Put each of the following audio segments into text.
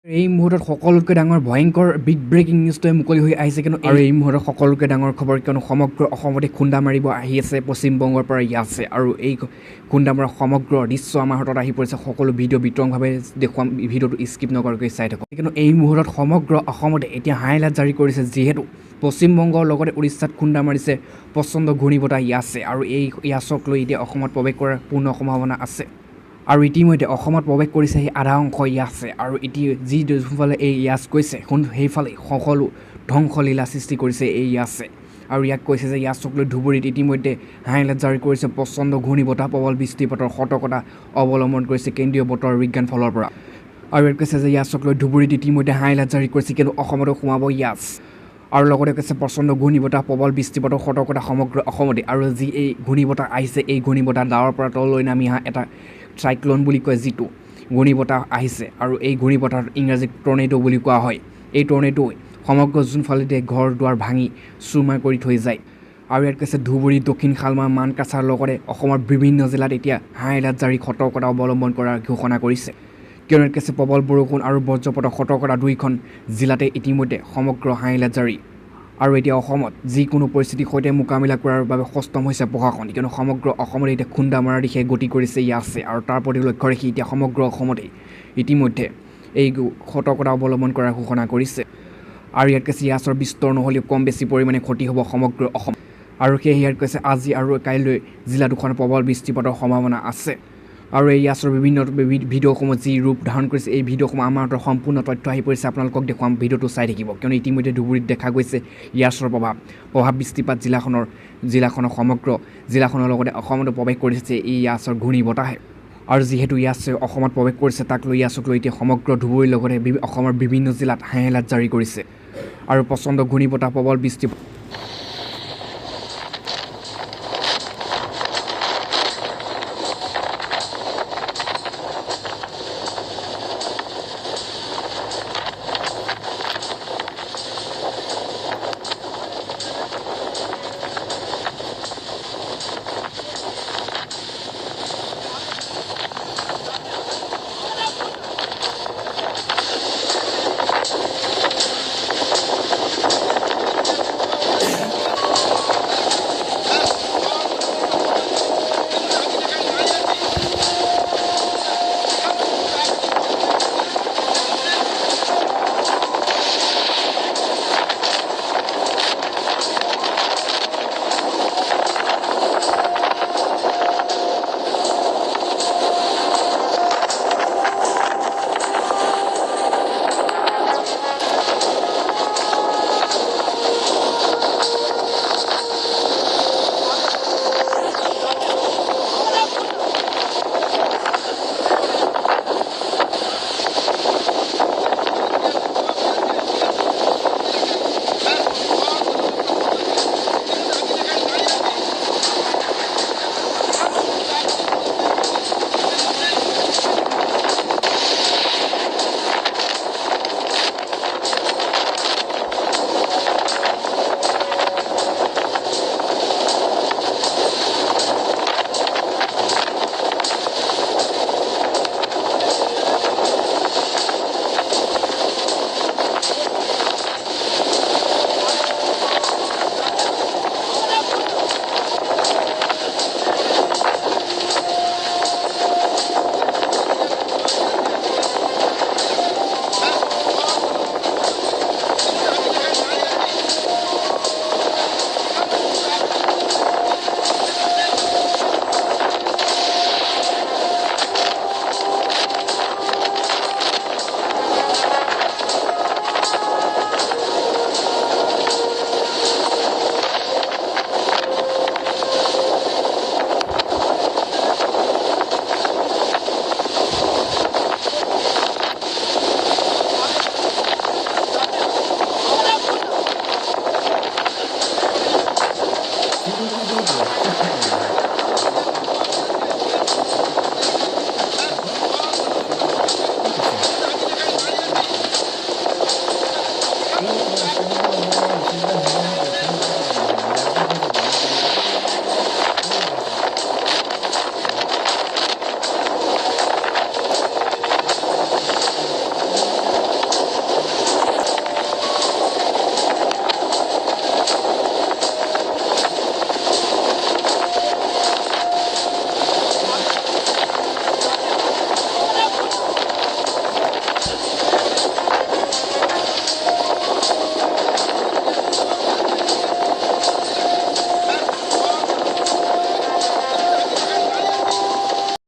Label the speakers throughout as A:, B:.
A: এই মুহূৰ্তত সকলোতকৈ ডাঙৰ ভয়ংকৰ বিগ ব্ৰেকিং নিউজটোৱে মুকলি হৈ আহিছে কিন্তু আৰু এই মুহূৰ্তত সকলোতকৈ ডাঙৰ খবৰ কিয়নো সমগ্ৰ অসমতে খুন্দা মাৰিব আহি আছে পশ্চিমবংগৰ পৰা ইয়াছে আৰু এই খুন্দা মৰাৰ সমগ্ৰ দৃশ্য আমাৰ হাতত আহি পৰিছে সকলো ভিডিঅ' বিতংভাৱে দেখুৱাম ভিডিঅ'টো স্কিপ নকৰাকৈ চাই থাকক কিন্তু এই মুহূৰ্তত সমগ্ৰ অসমতে এতিয়া হাই এলাৰ্ট জাৰি কৰিছে যিহেতু পশ্চিমবংগৰ লগতে উৰিষ্যাত খুন্দা মাৰিছে প্ৰচণ্ড ঘূৰ্ণীবতাহ ইয়াছে আৰু এই ইয়াছক লৈ এতিয়া অসমত প্ৰৱেশ কৰাৰ পূৰ্ণ সম্ভাৱনা আছে আৰু ইতিমধ্যে অসমত প্ৰৱেশ কৰিছে সেই আধা অংশ ইয়াছে আৰু এতিয়া যোনফালে এই ইয়াছ গৈছে সেইফালে সকলো ধ্বংসলীলা সৃষ্টি কৰিছে এই ইয়াছে আৰু ইয়াক কৈছে যে ইয়াছক লৈ ধুবুৰীত ইতিমধ্যে হাই এলাৰ্ট জাৰি কৰিছে প্ৰচণ্ড ঘূৰ্ণীবতাহ প্ৰবল বৃষ্টিপাতৰ সতৰ্কতা অৱলম্বন কৰিছে কেন্দ্ৰীয় বতৰ বিজ্ঞান ফলৰ পৰা আৰু ইয়াত কৈছে যে ইয়াছক লৈ ধুবুৰীত ইতিমধ্যে হাই এলাৰ্ট জাৰি কৰিছে কিন্তু অসমতো সোমাব ইয়াছ আৰু লগতে কৈছে প্ৰচণ্ড ঘূৰ্ণীবতাহ প্ৰবল বৃষ্টিপাতৰ সতৰ্কতা সমগ্ৰ অসমতে আৰু যি এই ঘূৰ্ণীবতাহ আহিছে এই ঘূৰ্ণীবতাহ ডাৱৰ পৰা তললৈ নামি অহা এটা চাইক্লন বুলি কয় যিটো ঘূৰ্ণীবতাহ আহিছে আৰু এই ঘূৰ্ণীবতাহ ইংৰাজীত টৰ্নেডো বুলি কোৱা হয় এই টৰ্নেডোই সমগ্ৰ যোনফালেদি ঘৰ দুৱাৰ ভাঙি চুৰমাৰ কৰি থৈ যায় আৰু ইয়াত কৈছে ধুবুৰী দক্ষিণ শালমাৰ মানকাছাৰ লগতে অসমৰ বিভিন্ন জিলাত এতিয়া হাই এলাৰ্ট জাৰি সতৰ্কতা অৱলম্বন কৰাৰ ঘোষণা কৰিছে কিয়নো ইয়াত কৈছে প্ৰবল বৰষুণ আৰু বজ্ৰপাতৰ সতৰ্কতা দুইখন জিলাতে ইতিমধ্যে সমগ্ৰ হাই এলাৰ্ট জাৰি আৰু এতিয়া অসমত যিকোনো পৰিস্থিতিৰ সৈতে মোকাবিলা কৰাৰ বাবে সষ্টম হৈছে প্ৰশাসন কিয়নো সমগ্ৰ অসমতে এতিয়া খুন্দা মৰাৰ দিশে গতি কৰিছে ইয়াছে আৰু তাৰ প্ৰতি লক্ষ্য ৰাখি এতিয়া সমগ্ৰ অসমতে ইতিমধ্যে এই সতৰ্কতা অৱলম্বন কৰাৰ ঘোষণা কৰিছে আৰু ইয়াত কৈছে ইয়াছৰ বিস্তৰ নহ'লেও কম বেছি পৰিমাণে ক্ষতি হ'ব সমগ্ৰ অসম আৰু সেয়ে ইয়াত কৈছে আজি আৰু কাইলৈ জিলা দুখনত প্ৰবল বৃষ্টিপাতৰ সম্ভাৱনা আছে আৰু এই ইয়াছৰ বিভিন্ন ভিডিঅ'সমূহ যি ৰূপ ধাৰণ কৰিছে এই ভিডিঅ'সমূহ আমাৰ হাতত সম্পূৰ্ণ তথ্য আহি পৰিছে আপোনালোকক দেখুৱাম ভিডিঅ'টো চাই থাকিব কিয়নো ইতিমধ্যে ধুবুৰীত দেখা গৈছে ইয়াছৰ প্ৰভাৱ বৃষ্টিপাত জিলাখনৰ সমগ্ৰ জিলাখনৰ লগতে অসমতো প্ৰৱেশ কৰিছে এই ইয়াছৰ ঘূৰ্ণীবতাহে আৰু যিহেতু ইয়াছে অসমত প্ৰৱেশ কৰিছে তাক লৈ ইয়াছক লৈ এতিয়া সমগ্ৰ ধুবুৰীৰ লগতে অসমৰ বিভিন্ন জিলাত হাই এলাৰ্ট জাৰি কৰিছে আৰু প্ৰচণ্ড ঘূৰ্ণীবতাহ প্ৰবল বৃষ্টিপাত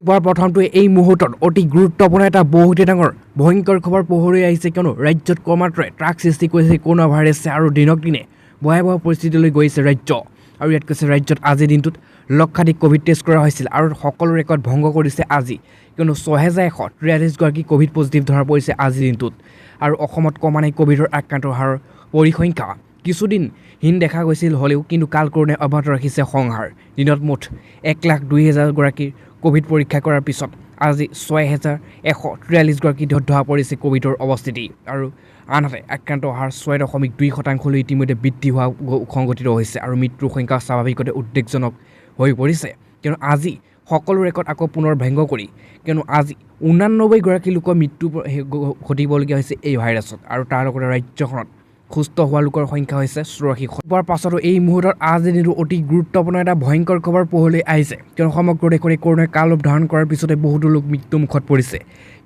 A: পোৱাৰ প্ৰথমটোৱে এই মুহূৰ্তত অতি গুৰুত্বপূৰ্ণ এটা বহুতে ডাঙৰ ভয়ংকৰ খবৰ পোহৰলৈ আহিছে কিয়নো ৰাজ্যত ক্ৰমান্বয়ে ট্ৰাক সৃষ্টি কৰিছে কৰোনা ভাইৰাছে আৰু দিনক দিনে ভয়াৱহ পৰিস্থিতিলৈ গৈছে ৰাজ্য আৰু ইয়াত কৈছে ৰাজ্যত আজিৰ দিনটোত লক্ষাধিক কোভিড টেষ্ট কৰা হৈছিল আৰু সকলো ৰেকৰ্ড ভংগ কৰিছে আজি কিয়নো 6143গৰাকী কোভিড পজিটিভ ধৰা পৰিছে আজিৰ দিনটোত আৰু অসমত কমা নাই কোভিডৰ আক্ৰান্তৰ হাৰৰ পৰিসংখ্যা কিছুদিন হীন দেখা গৈছিল হ'লেও কিন্তু কাল কৰোণাই অব্যাহত ৰাখিছে সংহাৰ দিনত মুঠ 1,02,000গৰাকীৰ কোভিড পৰীক্ষা কৰাৰ পিছত আজি 6,143গৰাকী ধৰা পৰিছে কোভিডৰ অৱস্থিতি আৰু আনহাতে আক্ৰান্তৰ হাৰ 6.2%লৈ ইতিমধ্যে বৃদ্ধি হোৱা সংঘটিত হৈছে আৰু মৃত্যুৰ সংখ্যা স্বাভাৱিকতে উদ্বেগজনক হৈ পৰিছে কিয়নো আজি সকলো ৰেকৰ্ড আকৌ পুনৰ ভংগ কৰি কিয়নো আজি 89গৰাকী লোকৰ মৃত্যু ঘটিবলগীয়া হৈছে এই ভাইৰাছত আৰু তাৰ লগতে ৰাজ্যখনত সুস্থ হোৱা লোকৰ সংখ্যা হৈছে 84 হোৱাৰ পাছতো এই মুহূৰ্তত আজিৰ দিনটো অতি গুৰুত্বপূৰ্ণ এটা ভয়ংকৰ খবৰ পোহৰলৈ আহিছে কিয়নো সমগ্ৰ দেশতে কৰোনাই কালৰূপ ধাৰণ কৰাৰ পিছতে বহুতো লোক মৃত্যুমুখত পৰিছে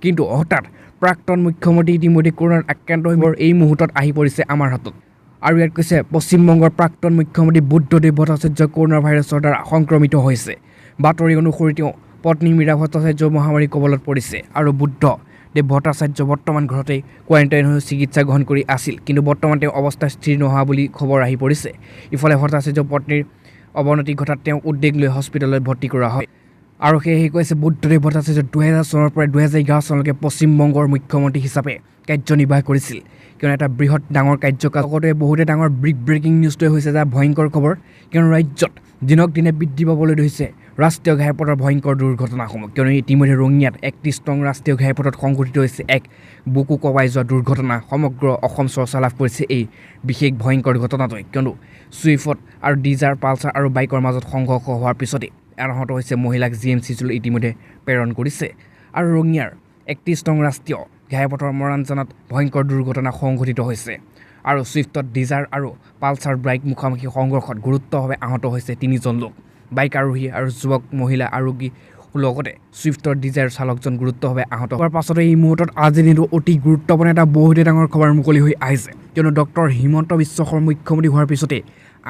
A: কিন্তু হঠাৎ প্ৰাক্তন মুখ্যমন্ত্ৰী ইতিমধ্যে কৰোনাত আক্ৰান্ত হৈ এই মুহূৰ্তত আহি পৰিছে আমাৰ হাতত আৰু ইয়াত কৈছে পশ্চিমবংগৰ প্ৰাক্তন মুখ্যমন্ত্ৰী বুদ্ধদেৱ ভট্টাচাৰ্য কৰোনা ভাইৰাছৰ দ্বাৰা সংক্ৰমিত হৈছে বাতৰি অনুসৰি তেওঁ পত্নী মীৰা ভট্টাচাৰ্য মহামাৰীৰ কবলত পৰিছে আৰু বুদ্ধদেৱ ভট্টাচাৰ্য বৰ্তমান ঘৰতে কোৱাৰেণ্টাইন হৈ চিকিৎসা গ্ৰহণ কৰি আছিল কিন্তু বৰ্তমান তেওঁৰ অৱস্থা স্থিৰ নোহোৱা বুলি খবৰ আহি পৰিছে ইফালে ভট্টাচাৰ্য পত্নীৰ অৱনতি ঘটাত তেওঁক উদ্বেগ লৈ হস্পিটেলত ভৰ্তি কৰা হয় আৰু সেয়েহে কৈছে বুদ্ধদেৱ ভট্টাচাৰ্য 2000 চনৰ পৰা 2011 চনলৈকে পশ্চিমবংগৰ মুখ্যমন্ত্ৰী হিচাপে কাৰ্যনিৰ্বাহ কৰিছিল কিয়নো এটা বৃহৎ ডাঙৰ কাৰ্যকাল লগতে বহুতে ডাঙৰ ব্ৰেকিং নিউজটোৱে হৈছে যে ভয়ংকৰ খবৰ কিয়নো ৰাজ্যত দিনক দিনে বৃদ্ধি পাবলৈ ধৰিছে ৰাষ্ট্ৰীয় ঘাইপথৰ ভয়ংকৰ দুৰ্ঘটনাসমূহ কিয়নো ইতিমধ্যে ৰঙিয়াত 31 নং ৰাষ্ট্ৰীয় ঘাইপথত সংঘটিত হৈছে এক বুকু কঁপাই যোৱা দুৰ্ঘটনা সমগ্ৰ অসম চৰ্চা লাভ কৰিছে এই বিশেষ ভয়ংকৰ ঘটনাটোৱে কিয়নো ছুইফট আৰু ডিজাৰ পালচাৰ আৰু বাইকৰ মাজত সংঘৰ্ষ হোৱাৰ পিছতে আহত হৈছে মহিলাক GMCলৈ ইতিমধ্যে প্ৰেৰণ কৰিছে আৰু ৰঙিয়াৰ 31 নং ৰাষ্ট্ৰীয় ঘাইপথৰ মৰাণজানত ভয়ংকৰ দুৰ্ঘটনা সংঘটিত হৈছে আৰু ছুইফটত ডিজাৰ আৰু পালচাৰ বাইক মুখামুখি সংঘৰ্ষত গুৰুত্বভাৱে আহত হৈছে 3জন লোক বাইক আৰোহী আৰু যুৱক মহিলা আৰোগী লগতে ছুইফটৰ ডিজাৰ চালকজন গুৰুত্বভাৱে আহত হোৱাৰ পাছতে এই মুহূৰ্তত আজিৰ দিনটো অতি গুৰুত্বপূৰ্ণ এটা বহুতে ডাঙৰ খবৰ মুকলি হৈ আহিছে কিয়নো ডক্টৰ হিমন্ত বিশ্ব শৰ্মা মুখ্যমন্ত্ৰী হোৱাৰ পিছতে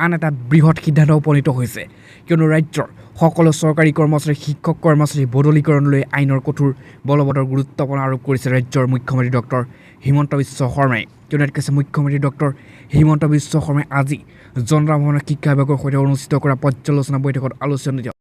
A: আন এটা বৃহৎ সিদ্ধান্ত উপনীত হৈছে কিয়নো ৰাজ্যৰ সকলো চৰকাৰী কৰ্মচাৰী শিক্ষক কৰ্মচাৰী বদলীকৰণলৈ আইনৰ কঠোৰ বলবৎৰ গুৰুত্বপূৰ্ণ আৰোপ কৰিছে ৰাজ্যৰ মুখ্যমন্ত্ৰী ডক্টৰ হিমন্ত বিশ্ব শৰ্মাই কিয়নো কৈছে মুখ্যমন্ত্ৰী ডক্টৰ হিমন্ত বিশ্ব শৰ্মাই আজি জনতা ভৱনৰ শিক্ষা বিভাগৰ সৈতে অনুষ্ঠিত কৰা পৰ্যালোচনা বৈঠকত আলোচনা